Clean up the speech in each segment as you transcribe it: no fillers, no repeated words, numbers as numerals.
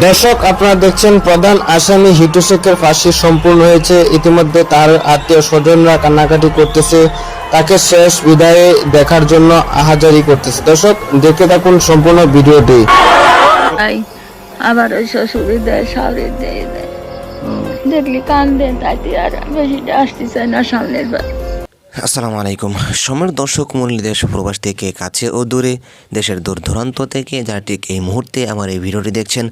দর্শক, আপনারা দেখছেন প্রধান আসামি হিটু শেখের ফাঁসি সম্পূর্ণ হয়েছে। ইতিমধ্যে তার আত্মীয় স্বজনরা কান্নাকাটি করতেছে, তাকে শেষ বিদায়ে দেখার জন্য আহাজারি করতেছে। দর্শক, দেখতে থাকুন সম্পূর্ণ ভিডিওটি। আবার ওই শ্বশুরি দেয়, শাড়ি দেয়, দেখলি কান্দে, তাইতে আর বেশি আসতে চায় না সামনের বার। আসসালামু আলাইকুম সময়ের দর্শক মূল্য দেশ প্রবাস থেকে কাছে ও দূরে দেশের দূর দূরান্ত থেকে যারা ঠিক এই মুহূর্তে আমার এই ভিডিওটি দেখছেন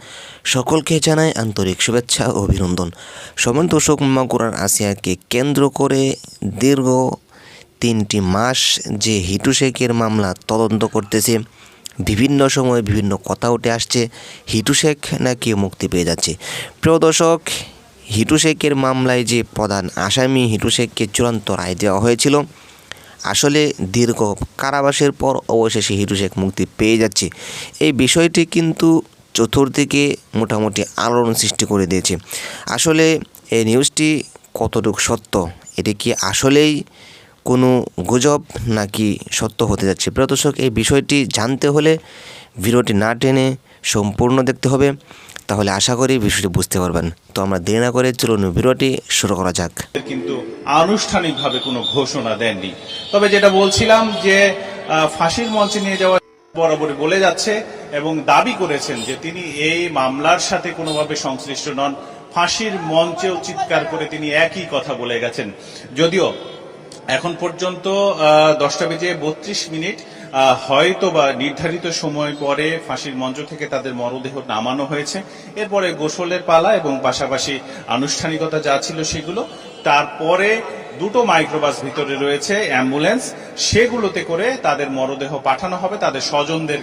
সকলকে জানাই আন্তরিক শুভেচ্ছা ও অভিনন্দন। সময়ের দর্শক, মাগুরার আসিয়াকে কেন্দ্র করে দীর্ঘ 3টি মাস যে হিটু শেখের মামলা তদন্ত করতেছে, বিভিন্ন সময় বিভিন্ন কথা উঠে আসছে হিটু শেখ নাকি মুক্তি পেয়ে যাচ্ছে। প্রিয় দর্শক, হিটু শেখের মামলায় যে প্রধান আসামি হিটু শেখকে চূড়ান্ত রায় দেওয়া হয়েছিল, আসলে দীর্ঘ কারাবাসের পর অবশেষে হিটু শেখ মুক্তি পেয়ে যাচ্ছে। এই বিষয়টি কিন্তু চতুর্দিকে মোটামুটি আলোড়ন সৃষ্টি করে দিয়েছে। আসলে এই নিউজটি কতটুকু সত্য, এটি কি আসলেই কোনো গুজব নাকি সত্য হতে যাচ্ছে? প্রিয় দর্শক, এই বিষয়টি জানতে হলে ভিডিওটি না টেনে সম্পূর্ণ দেখতে হবে, তাহলে আশা করি বিষয়টি বুঝতে পারবেন। তো আমরা দেরি না করে চলুন ভিডিওটি শুরু করা যাক। কিন্তু আনুষ্ঠানিকভাবে কোনো ঘোষণা দেননি। তবে যেটা বলছিলাম যে ফাঁসির মঞ্চে নিয়ে যাওয়া বরাবরই বলে যাচ্ছে এবং দাবি করেছেন যে তিনি এই মামলার সাথে কোনোভাবে সংশ্লিষ্ট নন। ফাঁসির মঞ্চেও চিৎকার করে তিনি একই কথা বলে গেছেন। যদিও এখন পর্যন্ত 10:32 হয়তো বা নির্ধারিত সময় পরে ফাঁসির মঞ্চ থেকে তাদের মরদেহ নামানো হয়েছে। এরপরে গোসলের পালা এবং পাশাপাশি আনুষ্ঠানিকতা যা ছিল সেগুলো। তারপরে 2টো মাইক্রোবাস ভিতরে রয়েছে, অ্যাম্বুলেন্স, সেগুলোতে করে তাদের মরদেহ পাঠানো হবে তাদের স্বজনদের।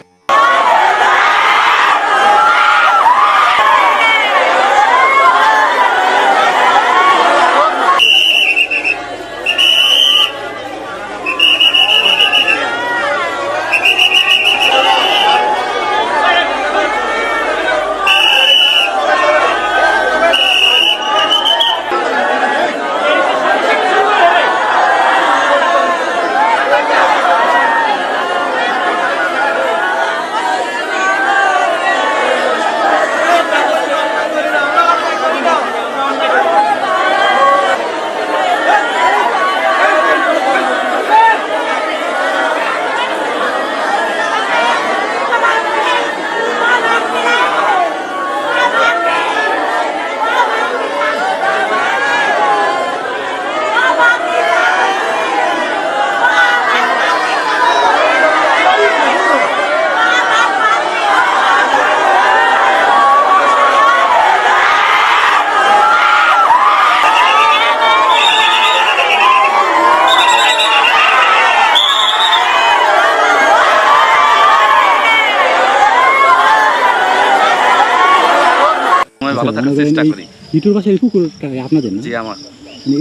ভালো থাকার চেষ্টা করি। হিটুর পাশে এই পুকুরটা আপনাদের না? জি, আমার।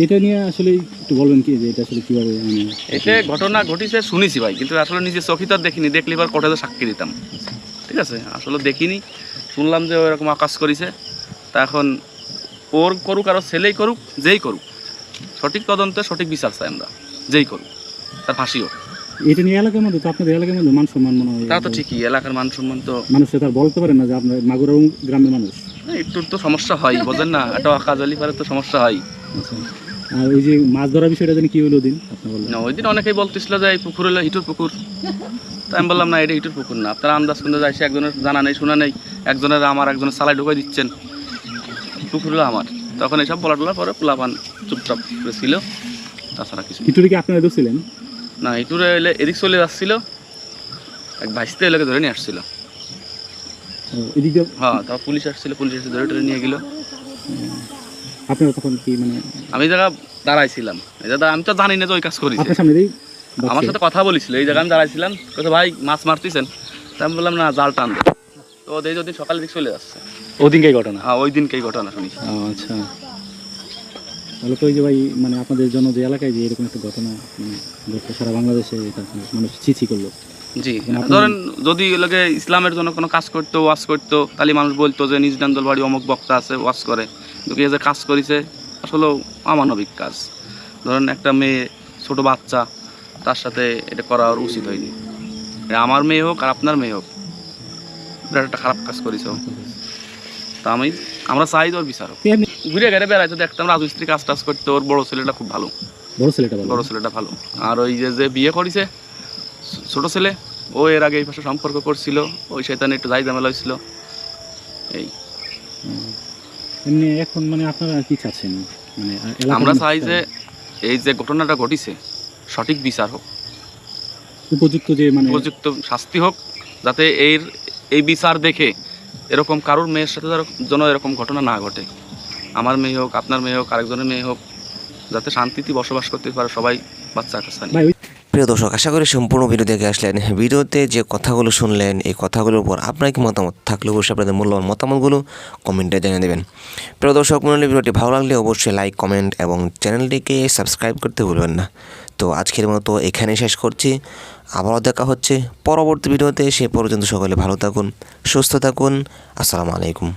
এটা নিয়ে আসলে একটু বলবেন কি, যে এটা আসলে কিভাবে? এটা ঘটনা ঘটিছে শুনেছি ভাই, কিন্তু আসলে নিজে চোখে তো দেখিনি। দেখলে এবার কোর্টে সাক্ষী দিতাম, ঠিক আছে? আসলে দেখিনি, শুনলাম যে ওইরকম আকাশ করেছে। তা এখন ওর করুক আর ছেলেই করুক, যেই করুক, সঠিক তদন্তে সঠিক বিচার চাই আমরা, যেই করুক, তার ফাঁসি হোক। এটা নিয়ে এলাকার মধ্যে তো আপনাদের এলাকার মধ্যে মান সম্মান মনে হয়, তা তো ঠিকই, এলাকার মান সম্মান তো মানুষ তার বলতে পারে না যে আপনার মাগুরা গ্রামের মানুষ। একটু তো সমস্যা হয়, বোঝেন না, একটা কাজালি পারে তো সমস্যা হয়। আর ওই যে মাছ ধরার বিষয়টা জানি কি হলো ওই দিন? আপনি বললেন না, ওই দিন অনেকেই বলতেছিল যে এই পুকুর হলো হিটুর পুকুর। তাই আমি বললাম না, এটা হিটুর পুকুর না। আপনারা আন্দাজ করতে যাইছে, একজনের জানা নেই শোনা নেই, একজনের আমার, একজনের সালাই ঢুকাই দিচ্ছেন, পুকুর হলো আমার। তখন এইসব বলার পরে পোলাপান চুপচাপ ছিল, তাছাড়া কিছু। হিটুরে কি আপনারা ধরছিলেন? না, হিটুরে এলে এদিক চলে যাচ্ছিল, এক ভাইসতে এলাকে ধরে নিয়ে আসছিল। হ্যাঁ, তারপর পুলিশ আসছিল, পুলিশ এসে ধরে টরে নিয়ে গেল। আপনারা তখন কি মানে? আমি জায়গা দাঁড়াইছিলাম, এই জায়গা আমি তো জানি না যে ওই কাজ করেছি। আমার সাথে কথা বলেছিল, এই জায়গায় আমি দাঁড়াইছিলাম, বলছে ভাই মাছ মারতেছেন? তা আমি বললাম না, জাল টান দে। তো ওদের যদি সকালের দিকে চলে যাচ্ছে। ওই দিনকেই ঘটনা? হ্যাঁ, ওই দিনকেই ঘটনা শুনেছি। আচ্ছা, তাহলে তো ওই যে ভাই, মানে আপনাদের জন্য যে এলাকায় যে এরকম একটা ঘটনা সারা বাংলাদেশে মানুষ ছিছি করলো। জি, ধরেন যদি এলাকে ইসলামের জন্য কোনো কাজ করতো, ওয়াজ করতো, তাহলে মানুষ বলতো যে নিজ দান্দল বাড়ি অমুক বক্তা আছে, ওয়াজ করে। কিন্তু এই যে কাজ করেছে আসলে অমানবিক কাজ। ধরেন একটা মেয়ে, ছোট বাচ্চা, তার সাথে এটা করা উচিত হয়নি। আমার মেয়ে হোক আর আপনার মেয়ে হোক, বিরাট একটা খারাপ কাজ করেছে। তা আমরা চাই ওর বিচার হোক। ঘুরে ঘেরে বেড়াইতে দেখতাম রাজমিস্ত্রি কাজ টাজ করতে, ওর বড় ছেলেটা খুব ভালো, বড় ছেলেটা ভালো। আর ওই যে বিয়ে করেছে ছোট ছেলে, ও এর আগে এই পাশে সম্পর্ক করছিল, ওই শয়তানে একটু যাই ঝামেলা হয়েছিল এই। এমনি এখন মানে আপনারা কি চাচ্ছেন? মানে আমরা চাই যে এই যে ঘটনাটা ঘটিছে সঠিক বিচার হোক, উপযুক্ত যে মানে উপযুক্ত শাস্তি হোক, যাতে এই বিচার দেখে এরকম কারোর মেয়ের সাথে যেন এরকম ঘটনা না ঘটে। আমার মেয়ে হোক, আপনার মেয়ে হোক, আরেকজনের মেয়ে হোক, যাতে শান্তিতে বসবাস করতে পারে সবাই, বাচ্চা কাচ্চা নিয়ে। প্রিয় দর্শক, আশা করি সম্পূর্ণ ভিডিও দেখে আসলেন। ভিডিওতে যে কথাগুলো শুনলেন, এই কথাগুলোর উপর আপনার কি মতামত থাকলে অবশ্যই আপনাদের মূল্যবান মতামতগুলো কমেন্টে জানিয়ে দেবেন। প্রিয় দর্শক মণ্ডলী, ভিডিওটি ভালো লাগলে অবশ্যই লাইক, কমেন্ট এবং চ্যানেলটিকে সাবস্ক্রাইব করতে ভুলবেন না। তো আজকের মতো এখানে শেষ করছি, আবারও দেখা হচ্ছে পরবর্তী ভিডিওতে। সে পর্যন্ত সকলে ভালো থাকুন, সুস্থ থাকুন। আসসালামু আলাইকুম।